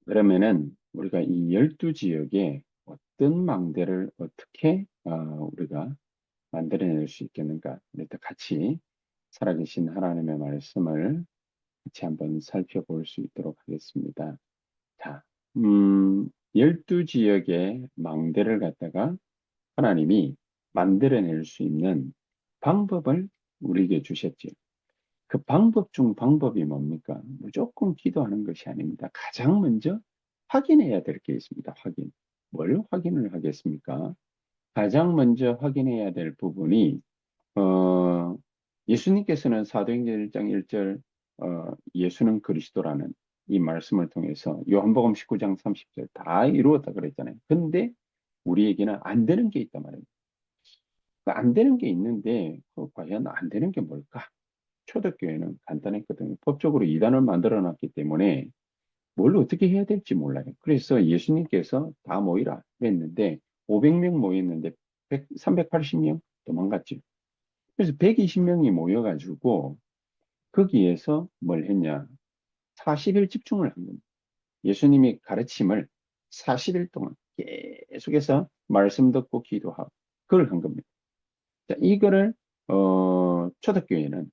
그러면은 우리가 이 12지역에 어떤 망대를 어떻게 우리가 만들어낼 수 있겠는가? 일단 같이 살아계신 하나님의 말씀을 같이 한번 살펴볼 수 있도록 하겠습니다. 자, 12지역의 망대를 갖다가 하나님이 만들어낼 수 있는 방법을 우리에게 주셨지요. 그 방법 중 방법이 뭡니까? 무조건 기도하는 것이 아닙니다. 가장 먼저 확인해야 될 게 있습니다. 확인. 뭘 확인을 하겠습니까? 가장 먼저 확인해야 될 부분이 예수님께서는 사도행전 1장 1절 예수는 그리스도라는 이 말씀을 통해서 요한복음 19장 30절 다 이루었다 그랬잖아요. 근데 우리에게는 안 되는 게 있단 말이에요. 그안 되는 게 있는데 과연 안 되는 게 뭘까? 초대교회는 간단했거든요. 법적으로 이단을 만들어 놨기 때문에 뭘 어떻게 해야 될지 몰라요. 그래서 예수님께서 다 모이라 그랬는데 500명 모였는데 380명 도망갔죠. 그래서 120명이 모여가지고 거기에서 뭘 했냐? 40일 집중을 한 겁니다. 예수님이 가르침을 40일 동안 계속해서 말씀 듣고 기도하고 그걸 한 겁니다. 자, 이거를 초대교회는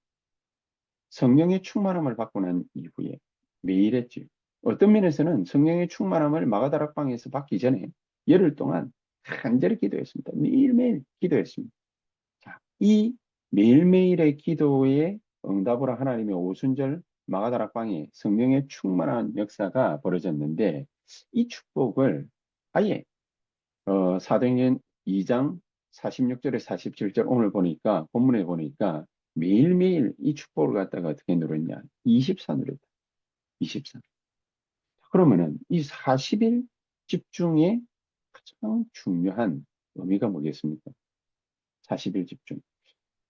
성령의 충만함을 받고 난 이후에 매일 했지. 어떤 면에서는 성령의 충만함을 마가다락방에서 받기 전에 열흘 동안 간절히 기도했습니다. 매일매일 기도했습니다. 자, 이 매일매일의 기도에 응답으로 하나님의 오순절 마가다락방에 성령의 충만한 역사가 벌어졌는데 이 축복을 아예 사도행전 2장 46절에 47절 오늘 보니까 본문에 보니까 매일매일 이 축복을 갖다가 어떻게 누렸냐? 24 누렸다. 24. 그러면은 이 40일 집중의 가장 중요한 의미가 뭐겠습니까? 40일 집중.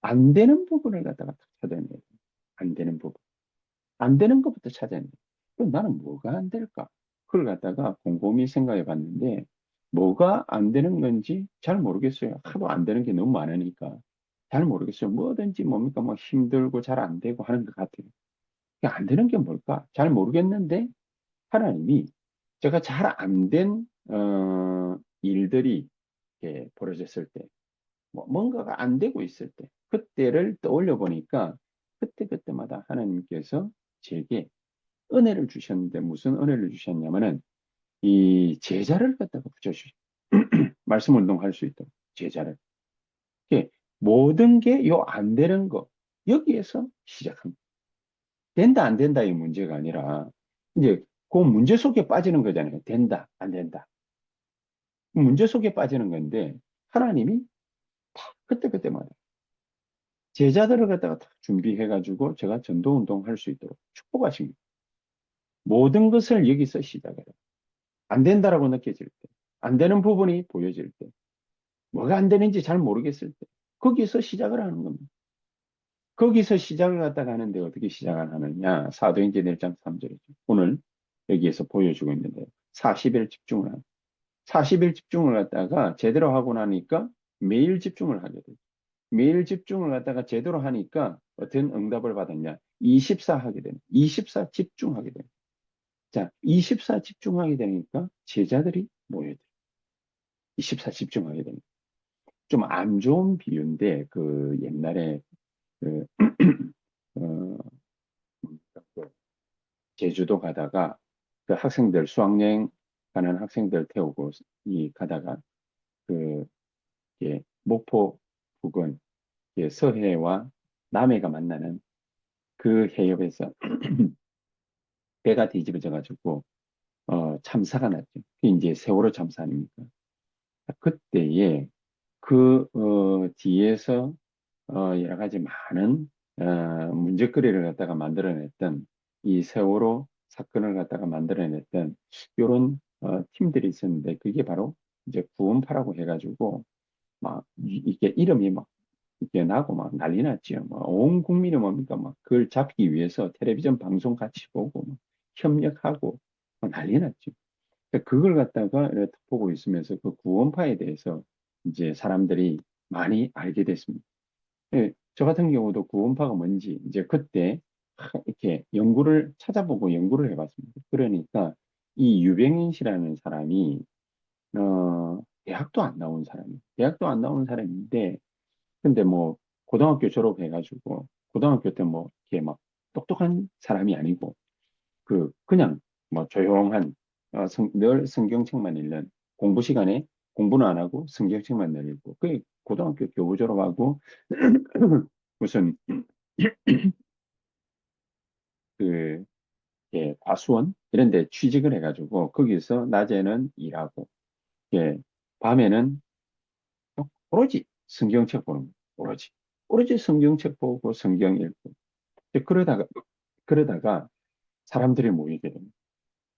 안 되는 부분을 갖다가 딱 찾아내야 돼. 안 되는 부분. 안 되는 것부터 찾아내야 돼. 그럼 나는 뭐가 안 될까? 그걸 갖다가 곰곰이 생각해 봤는데 뭐가 안 되는 건지 잘 모르겠어요. 하도 안 되는 게 너무 많으니까 잘 모르겠어요. 뭐든지 뭡니까? 뭐 힘들고 잘 안 되고 하는 것 같아요. 안 되는 게 뭘까? 잘 모르겠는데 하나님이 제가 잘 안 된 일들이 이렇게 벌어졌을 때, 뭐 뭔가가 안 되고 있을 때, 그때를 떠올려 보니까 그때그때마다 하나님께서 제게 은혜를 주셨는데 무슨 은혜를 주셨냐면은 이 제자를 갖다가 붙여주시 말씀 운동할 수 있도록 제자를. 이게 모든 게 요 안 되는 거 여기에서 시작합니다. 된다 안 된다 이 문제가 아니라 이제 그 문제 속에 빠지는 거잖아요. 된다 안 된다. 문제 속에 빠지는 건데 하나님이 그때그때마다 제자들을 갖다가 다 준비해가지고 제가 전도운동 할 수 있도록 축복하십니다. 모든 것을 여기서 시작해요. 안 된다라고 느껴질 때, 안 되는 부분이 보여질 때, 뭐가 안 되는지 잘 모르겠을 때, 거기서 시작을 하는 겁니다. 거기서 시작을 갖다가 하는데 어떻게 시작을 하느냐? 사도행전 1장 3절이죠. 오늘 여기에서 보여주고 있는데 40일 집중을 하는 40일 집중을 갖다가 제대로 하고 나니까 매일 집중을 하게 돼요. 매일 집중을 갖다가 제대로 하니까 어떤 응답을 받았냐? 24 하게 되는 24 집중하게 되는 자, 24 집중하게 되니까 제자들이 모여들어요. 24 집중하게 되는 좀 안 좋은 비유인데 그 옛날에 그 어, 그 제주도 가다가 그 학생들 수학여행 가는 학생들 태우고 이 가다가 그 목포 부근 서해와 남해가 만나는 그 해협에서 배가 뒤집어져 가지고 참사가 났죠. 그게 이제 세월호 참사 아닙니까? 그때에 그 뒤에서 여러 가지 많은 문제거리를 갖다가 만들어냈던 이 세월호 사건을 갖다가 만들어냈던 이런 팀들이 있었는데 그게 바로 이제 구원파라고 해가지고 막 이게 이름이 막 이게 나고 막 난리 났지요. 온 국민이 뭡니까 막 그걸 잡기 위해서 텔레비전 방송 같이 보고 막 협력하고 막 난리 났죠. 그걸 갖다가 이렇게 보고 있으면서 그 구원파에 대해서 이제 사람들이 많이 알게 됐습니다. 예, 저 같은 경우도 구원파가 뭔지 이제 그때 이렇게 연구를 찾아보고 연구를 해봤습니다. 그러니까 이 유병인 씨라는 사람이 대학도 안 나온 사람이 대학도 안 나온 사람인데 근데 뭐 고등학교 졸업해가지고 고등학교 때 뭐 이렇게 막 똑똑한 사람이 아니고 그냥 뭐 조용한 늘 성경책만 읽는 공부 시간에 공부는 안 하고 성경책만 늘 읽고 그 고등학교 교부 졸업하고 무슨 그 과수원 이런 데 취직을 해가지고 거기서 낮에는 일하고 예, 밤에는 오로지 성경책 보는 거 오로지 성경책 보고 성경 읽고 이제 그러다가 사람들이 모이게 됩니다.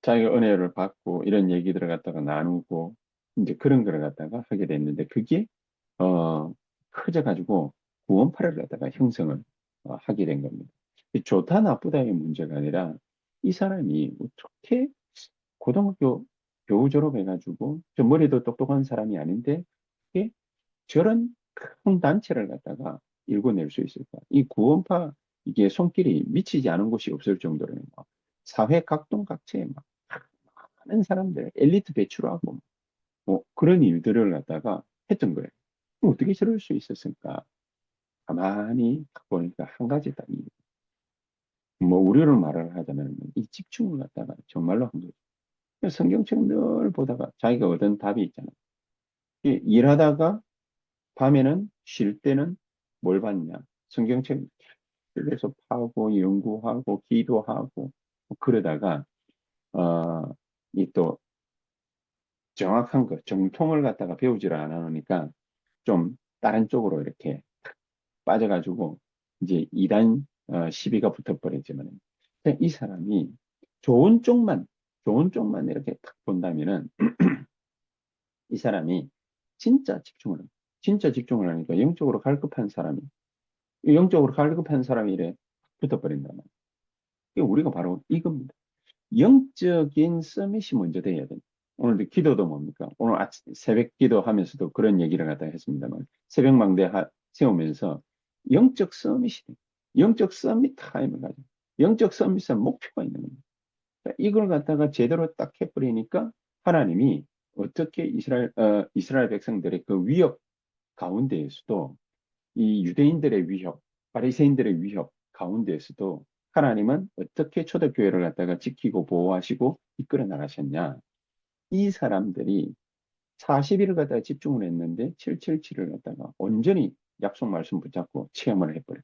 자기가 은혜를 받고 이런 얘기들을 갖다가 나누고 이제 그런 걸 갖다가 하게 됐는데 그게 어 커져가지고 구원파를 갖다가 형성을 하게 된 겁니다. 이 좋다 나쁘다의 문제가 아니라 이 사람이 어떻게 고등학교 교우 졸업해가지고 저 머리도 똑똑한 사람이 아닌데 이게 저런 큰 단체를 갖다가 일궈낼 수 있을까? 이 구원파 이게 손길이 미치지 않은 곳이 없을 정도로 막 사회 각동각채에 막 많은 사람들 엘리트 배출하고 뭐 그런 일들을 갖다가 했던 거예요. 어떻게 저럴 수 있었을까? 가만히 딱 보니까 한 가지 딱, 뭐, 우려를 말을 하자면, 이 집중을 갖다가 정말로 한 거죠. 성경책 늘 보다가 자기가 얻은 답이 있잖아요. 일하다가 밤에는 쉴 때는 뭘 봤냐? 성경책 그래서 파고 연구하고 기도하고 뭐 그러다가 이 또 정확한 거 정통을 갖다가 배우지를 않으니까 좀 다른 쪽으로 이렇게 빠져가지고 이제 이단 시비가 붙어버리지만 이 사람이 좋은 쪽만 좋은 쪽만 이렇게 딱 본다면은 이 사람이 진짜 집중을 합니다. 진짜 집중을 하니까 영적으로 갈급한 사람이 영적으로 갈급한 사람이 이래 붙어버린단 말이에요. 이게 우리가 바로 이겁니다. 영적인 서밋이 먼저 돼야 됩니다. 오늘도 기도도 뭡니까? 오늘 아침 새벽 기도하면서도 그런 얘기를 갖다 했습니다만 새벽 망대 세우면서 영적 서밋이 돼. 영적 서밋 타임을 가져. 영적 서밋은 목표가 있는 겁니다. 이걸 갖다가 제대로 딱 해버리니까 하나님이 어떻게 이스라엘 백성들의 그 위협 가운데에서도 이 유대인들의 위협, 바리새인들의 위협 가운데에서도 하나님은 어떻게 초대교회를 갖다가 지키고 보호하시고 이끌어 나가셨냐? 이 사람들이 40일을 갖다가 집중을 했는데 777을 갖다가 온전히 약속 말씀 붙잡고 체험을 해버려요.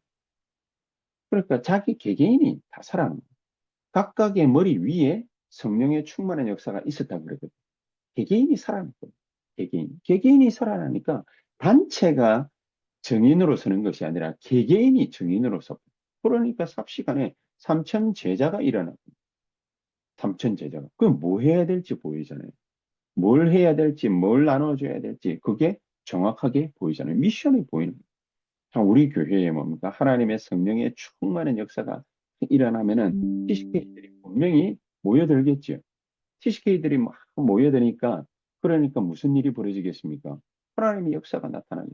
그러니까 자기 개개인이 다 살아나는 거예요. 각각의 머리 위에 성령의 충만한 역사가 있었다고 그러거든요. 개개인이 살아났거든요. 개개인이 살아나니까 단체가 증인으로 서는 것이 아니라 개개인이 증인으로 서. 그러니까 삽시간에 삼천 제자가 일어나고, 삼천 제자가. 그럼 뭐 해야 될지 보이잖아요. 뭘 해야 될지, 뭘 나눠줘야 될지, 그게 정확하게 보이잖아요. 미션이 보이는 거예요. 참, 우리 교회에 뭡니까? 하나님의 성령의 충만한 역사가 일어나면은 TCK들이 분명히 모여들겠죠. TCK들이 막 모여드니까, 그러니까 무슨 일이 벌어지겠습니까? 하나님의 역사가 나타나요.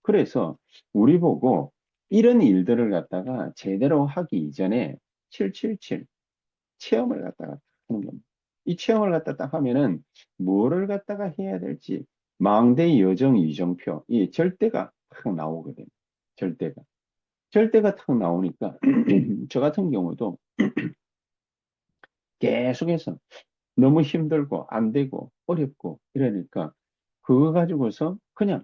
그래서 우리 보고 이런 일들을 갖다가 제대로 하기 이전에 777 체험을 갖다가 하는 겁니다. 이 체험을 갖다 딱 하면은 뭐를 갖다가 해야 될지 망대 여정 이정표 이 절대가 탁 나오거든요. 절대가. 절대가 탁 나오니까 저 같은 경우도 계속해서 너무 힘들고 안 되고 어렵고 이러니까 그거 가지고서 그냥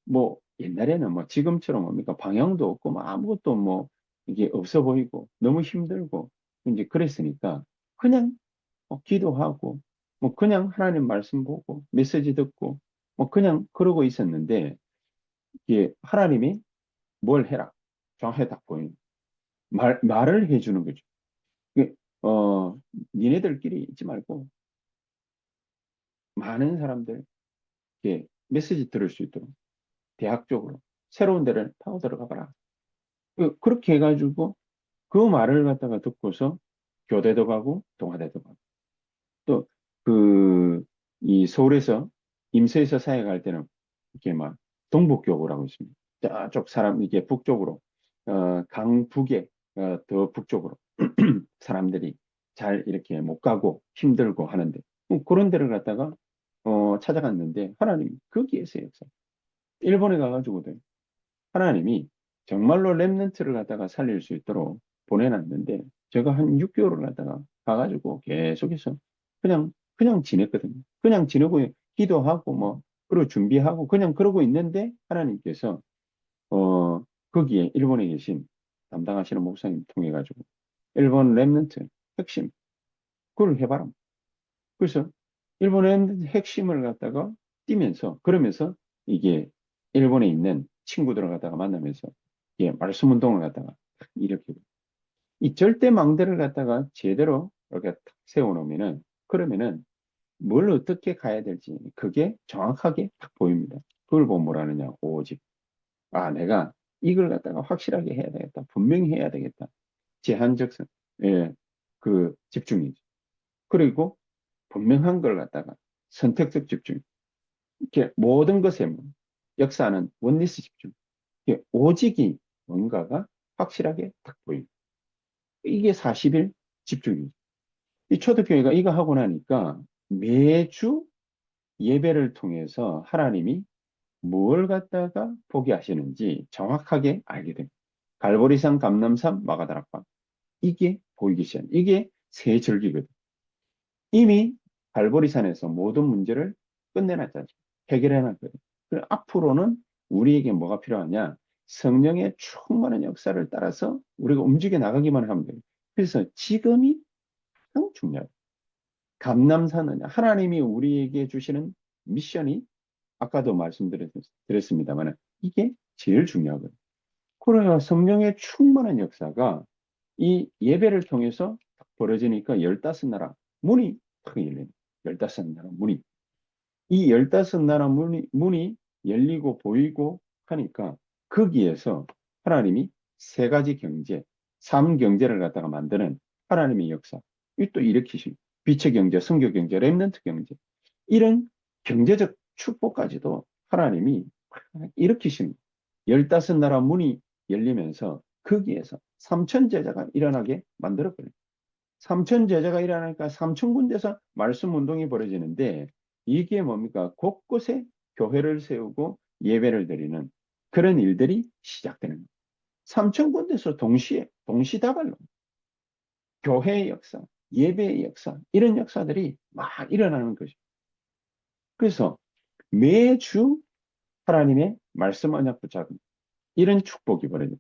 뭐 옛날에는 뭐 지금처럼 뭡니까 방향도 없고 뭐 아무것도 뭐 이게 없어 보이고 너무 힘들고 이제 그랬으니까 그냥 기도하고 뭐 그냥 하나님 말씀 보고 메시지 듣고 뭐 그냥 그러고 있었는데 이게 하나님이 뭘 해라 정해 딱 보이는 말을 해주는 거죠. 그, 어 니네들끼리 있지 말고 많은 사람들 이렇게 메시지 들을 수 있도록 대학 쪽으로 새로운 데를 파고 들어가 봐라. 그렇게 해가지고 그 말을 갖다가 듣고서 교대도 가고 동아대도 가고 또 이 서울에서 임서에서 사역할 때는 이렇게 막 동북교구라고 있습니다. 저쪽 사람 이게 북쪽으로 강북에 더 북쪽으로 사람들이 잘 이렇게 못 가고 힘들고 하는데 그런 데를 갖다가 찾아갔는데 하나님 거기에서 역사. 일본에 가가지고도 하나님이 정말로 렘넌트를 갖다가 살릴 수 있도록 보내놨는데 제가 한 6개월을 갖다가 가가지고 계속해서 그냥 지냈거든요. 그냥 지내고 기도하고 뭐 그리고 준비하고 그냥 그러고 있는데 하나님께서 거기에 일본에 계신 담당하시는 목사님 통해 가지고 일본 렘넌트 핵심 그걸 해봐라. 그래서 일본 렘넌트 핵심을 갖다가 뛰면서 그러면서 이게 일본에 있는 친구들을 갖다가 만나면서 예, 말씀 운동을 갖다가 이렇게 이 절대망대를 갖다가 제대로 이렇게 탁 세워놓으면은 그러면은 뭘 어떻게 가야 될지 그게 정확하게 딱 보입니다. 그걸 보면 뭐라느냐 오직 내가 이걸 갖다가 확실하게 해야 되겠다. 분명히 해야 되겠다. 제한적선, 예, 그 집중이죠. 그리고 분명한 걸 갖다가 선택적 집중. 이렇게 모든 것에 뭐 역사는 원리스 집중. 이게 오직이 뭔가가 확실하게 딱 보입니다. 이게 40일 집중이죠. 이 초대교회가 이거 하고 나니까 매주 예배를 통해서 하나님이 뭘 갖다가 보게 하시는지 정확하게 알게 됩니다. 갈보리산, 감람산, 마가다락방. 이게 보이기 시작. 이게 세 절기거든. 이미 갈보리산에서 모든 문제를 끝내놨잖아. 해결해놨거든. 그럼 앞으로는 우리에게 뭐가 필요하냐? 성령의 충만한 역사를 따라서 우리가 움직여 나가기만 하면 돼요. 그래서 지금이 가장 중요해요. 감남산은 하나님이 우리에게 주시는 미션이 아까도 말씀드렸습니다만 이게 제일 중요하거든요. 그래야 성령의 충만한 역사가 이 예배를 통해서 벌어지니까 15나라 문이 탁 열리는 15나라 문이 이 15나라 문이 열리고 보이고 하니까 거기에서 하나님이 세 가지 경제, 삼경제를 갖다가 만드는 하나님의 역사 이 또 일으키신 빛의 경제, 성교 경제, 렘넌트 경제 이런 경제적 축복까지도 하나님이 일으키신 15나라 문이 열리면서 거기에서 삼천 제자가 일어나게 만들었거든요. 삼천 제자가 일어나니까 삼천 군데서 말씀 운동이 벌어지는데 이게 뭡니까? 곳곳에 교회를 세우고 예배를 드리는 그런 일들이 시작되는 거예요. 삼천 군데서 동시에 동시다발로 교회의 역사, 예배의 역사 이런 역사들이 막 일어나는 거죠. 그래서 매주 하나님의 말씀 언약 붙잡음 이런 축복이 벌어져요.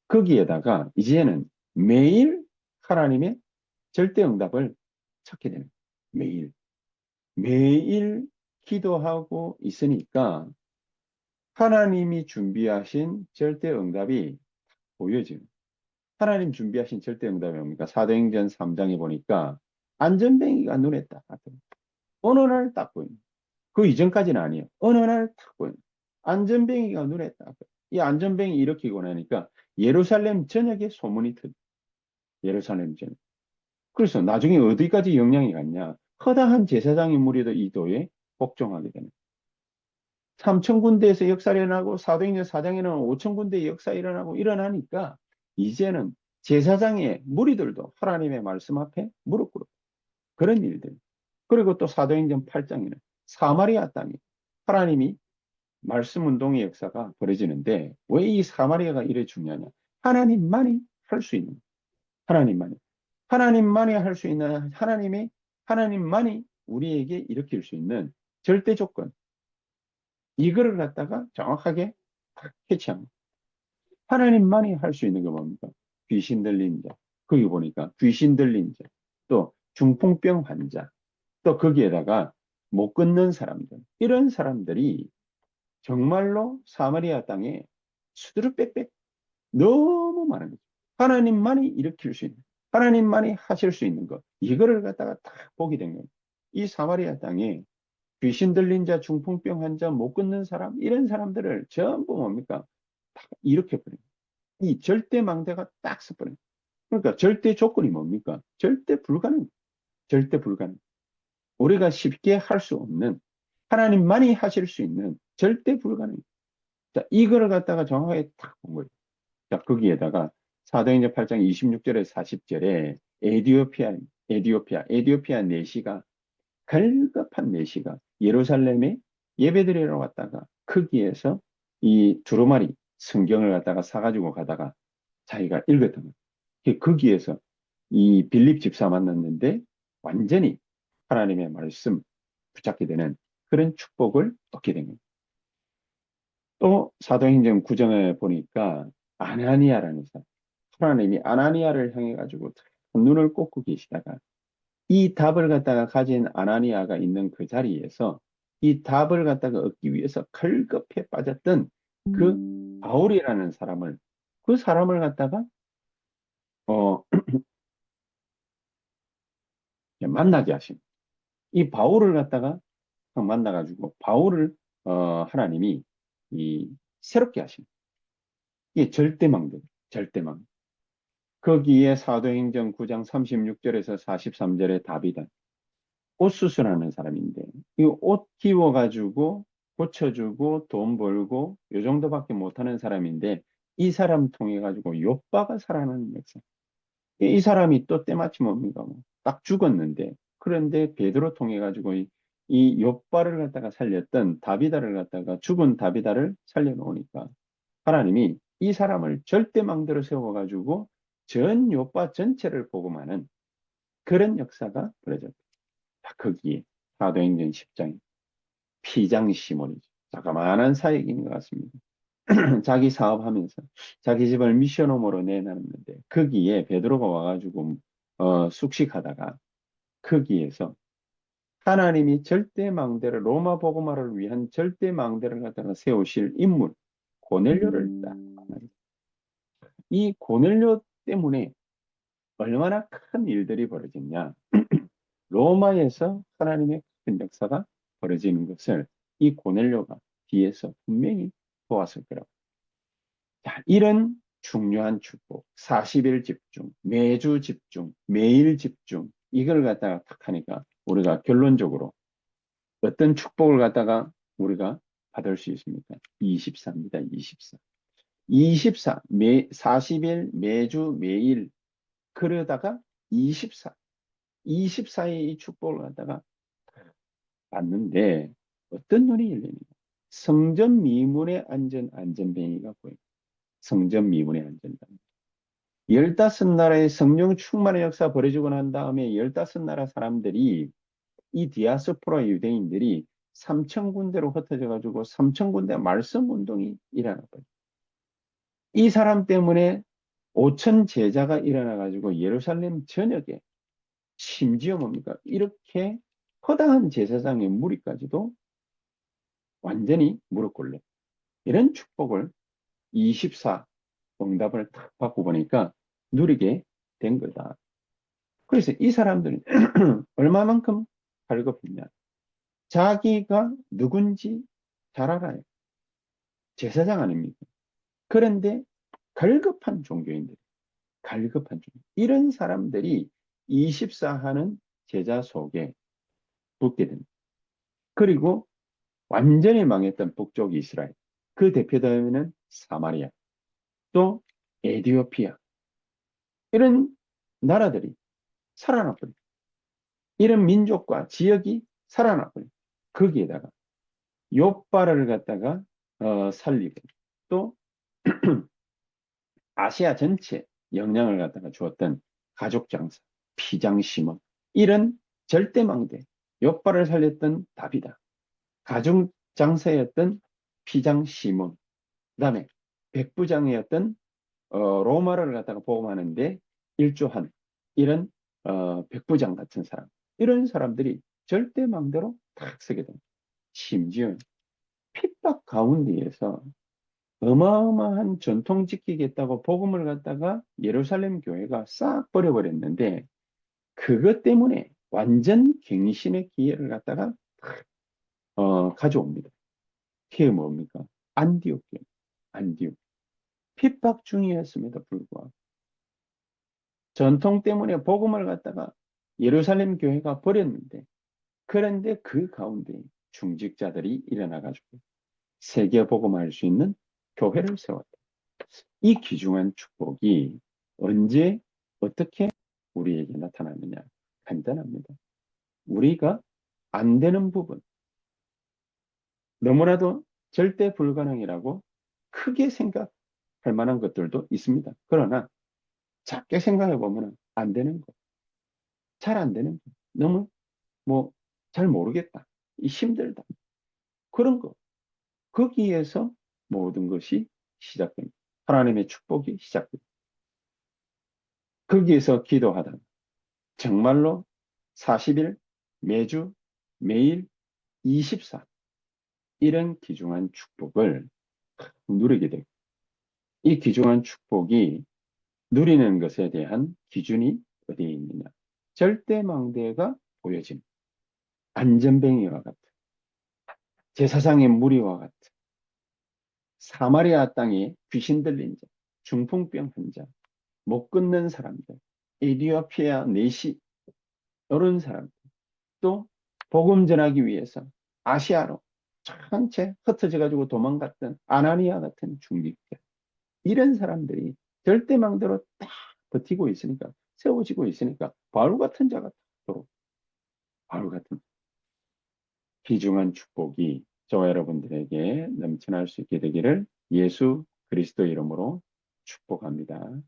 거기에다가 이제는 매일 하나님의 절대 응답을 찾게 되는 거예요. 매일. 매일 기도하고 있으니까 하나님이 준비하신 절대 응답이 보여져요. 하나님 준비하신 절대 응답이 뭡니까? 사도행전 3장에 보니까 안전뱅이가 눈에 딱 같은 어느 날 딱 보입니다. 그 이전까지는 아니에요. 어느 날 딱 보입니다. 안전뱅이가 눈에 딱 보여요. 이 안전뱅이 일으키고 나니까 예루살렘 전역에 소문이 터져. 예루살렘 전역. 그래서 나중에 어디까지 영향이 갔냐? 허다한 제사장의 무리도 이 도에 복종하게 되는. 3천 군데에서 역사 일어나고 사도행전 4장에는 5천 군데의 역사 일어나고 일어나니까 이제는 제사장의 무리들도 하나님의 말씀 앞에 무릎 꿇고 그런 일들. 그리고 또 사도행전 8장에는 사마리아 땅에 하나님이 말씀 운동의 역사가 벌어지는데 왜 이 사마리아가 이래 중요하냐? 하나님만이 할 수 있는 하나님만이 하나님만이 할 수 있는 하나님만이 우리에게 일으킬 수 있는 절대 조건 이거를 갖다가 정확하게 딱 캐치합니다. 하나님만이 할 수 있는 게 뭡니까? 귀신 들린 자. 거기 보니까 귀신 들린 자. 또 중풍병 환자. 또 거기에다가 못 걷는 사람들. 이런 사람들이 정말로 사마리아 땅에 수두룩 빽빽 너무 많은 거죠. 하나님만이 일으킬 수 있는, 하나님만이 하실 수 있는 것. 이거를 갖다가 딱 보게 된 거예요. 이 사마리아 땅에 귀신 들린 자, 중풍병 환자, 못 걷는 사람, 이런 사람들을 전부 뭡니까? 다 일으켜버려요. 이 절대 망대가 딱 서버려요. 그러니까 절대 조건이 뭡니까? 절대 불가능. 절대 불가능. 우리가 쉽게 할 수 없는, 하나님만이 하실 수 있는 절대 불가능. 자, 이거를 갖다가 정확하게 딱 본 거예요. 자, 거기에다가 사도행전 8장 26절에 40절에 에디오피아 내시가 갈급한 메시가 예루살렘에 예배드리러 왔다가 거기에서 이 두루마리 성경을 갖다가 사가지고 가다가 자기가 읽었던 거예요. 거기에서 이 빌립 집사 만났는데 완전히 하나님의 말씀 붙잡게 되는 그런 축복을 얻게 된 거예요. 또 사도행전 9장에 보니까 아나니아라는 사람, 하나님이 아나니아를 향해 가지고 눈을 꽂고 계시다가 이 답을 갖다가 가진 아나니아가 있는 그 자리에서 이 답을 갖다가 얻기 위해서 갈급해 빠졌던 그 바울이라는 사람을, 그 사람을 갖다가 어, 만나게 하신, 이 바울을 갖다가 만나가지고 바울을 하나님이 이 새롭게 하신, 이게 절대망대, 절대망. 거기에 사도행전 9장 36절에서 43절에 다비다, 옷 수술하는 사람인데 이 옷 키워가지고 고쳐주고 돈 벌고 요 정도밖에 못하는 사람인데 이 사람 통해 가지고 욥바가 살아나는 역사. 이 사람이 또 때마침 뭡니까? 딱 죽었는데 그런데 베드로 통해 가지고 이 욥바를 갖다가 살렸던 다비다를 갖다가 죽은 다비다를 살려놓으니까 하나님이 이 사람을 절대망대로 세워가지고 전 욥바 전체를 복음하는 그런 역사가 벌어졌다. 거기에 사도행전 10장 피장 시몬이죠. 자그마한 사역인 것 같습니다. 자기 사업하면서 자기 집을 미션홈으로 내놨는데 거기에 베드로가 와가지고 숙식하다가 거기에서 하나님이 절대망대를 로마 복음화를 위한 절대망대를 갖다가 세우실 인물 고넬료를 딱 만나게. 이 고넬료 때문에 얼마나 큰 일들이 벌어졌냐. 로마에서 하나님의 큰 역사가 벌어지는 것을 이 고넬료가 뒤에서 분명히 보았을 거라고. 자, 이런 중요한 축복, 40일 집중, 매주 집중, 매일 집중, 이걸 갖다가 탁 하니까 우리가 결론적으로 어떤 축복을 갖다가 우리가 받을 수 있습니까? 24입니다. 24. 24, 40일, 매주, 매일, 그러다가 24, 24의 이 축복을 갖다가 받는데 어떤 눈이 열립니까? 성전 미문의 안전뱅이가 보입니다. 성전 미문의 안전뱅이. 15나라의 성령 충만의 역사 벌어지고 난 다음에 15나라 사람들이 이 디아스포라 유대인들이 3천 군데로 흩어져 가지고 3천 군데 말씀 운동이 일어나 버려요. 이 사람 때문에 5천 제자가 일어나 가지고 예루살렘 전역에 심지어 뭡니까? 이렇게 허다한 제사장의 무리까지도 완전히 무릎 꿇는 이런 축복을 24 응답을 탁 받고 보니까 누리게 된 거다. 그래서 이 사람들은 얼마만큼 갈급했냐. 자기가 누군지 잘 알아요. 제사장 아닙니까? 그런데 갈급한 종교인들, 갈급한 종교. 이런 사람들이 24 하는 제자 속에 붙게 됩니다. 그리고 완전히 망했던 북쪽 이스라엘. 그 대표되는 사마리아, 또 에디오피아. 이런 나라들이 살아나버려. 이런 민족과 지역이 살아나버려. 거기에다가 욥바를 갖다가 살리고 또 아시아 전체 영향을 갖다가 주었던 가족 장사, 피장 심어 이런 절대망대 욥바를 살렸던 다비다. 가족 장사였던 피장 시몬, 그다음에 백부장이었던 로마를 갖다가 복음하는데 일조한 이런 백부장 같은 사람, 이런 사람들이 절대망대로 탁 서게 됩니다. 심지어 핍박 가운데에서 어마어마한 전통 지키겠다고 복음을 갖다가 예루살렘 교회가 싹 버려버렸는데 그것 때문에 완전 갱신의 기회를 갖다가 가져옵니다. 그게 뭡니까? 안디옥 교회, 안디옥. 핍박 중이었음에도 불구하고 전통 때문에 복음을 갖다가 예루살렘 교회가 버렸는데 그런데 그 가운데 중직자들이 일어나가지고 세계 복음할 수 있는 교회를 세웠다. 이 귀중한 축복이 언제 어떻게 우리에게 나타나느냐? 간단합니다. 우리가 안 되는 부분, 너무나도 절대 불가능이라고 크게 생각할 만한 것들도 있습니다. 그러나 작게 생각해 보면 안 되는 거, 잘 안 되는 거, 너무 뭐 잘 모르겠다, 힘들다, 그런 거, 거기에서 모든 것이 시작됩니다. 하나님의 축복이 시작됩니다. 거기에서 기도하다 정말로 40일 매주 매일 24 이런 귀중한 축복을 누리게 되고, 이 귀중한 축복이 누리는 것에 대한 기준이 어디에 있느냐? 절대망대가 보여진 안전뱅이와 같은, 제사장의 무리와 같은, 사마리아 땅에 귀신 들린 자, 중풍병 환자, 못 걷는 사람들, 에디오피아 내시 이런 사람들, 또 복음 전하기 위해서 아시아로 전체 흩어져 가지고 도망갔던 아나니아 같은 중직자, 이런 사람들이 절대망대로 딱 버티고 있으니까, 세워지고 있으니까 바울 같은 자가 또 바울 같은 귀중한 축복이 저와 여러분들에게 넘쳐날 수 있게 되기를 예수 그리스도 이름으로 축복합니다.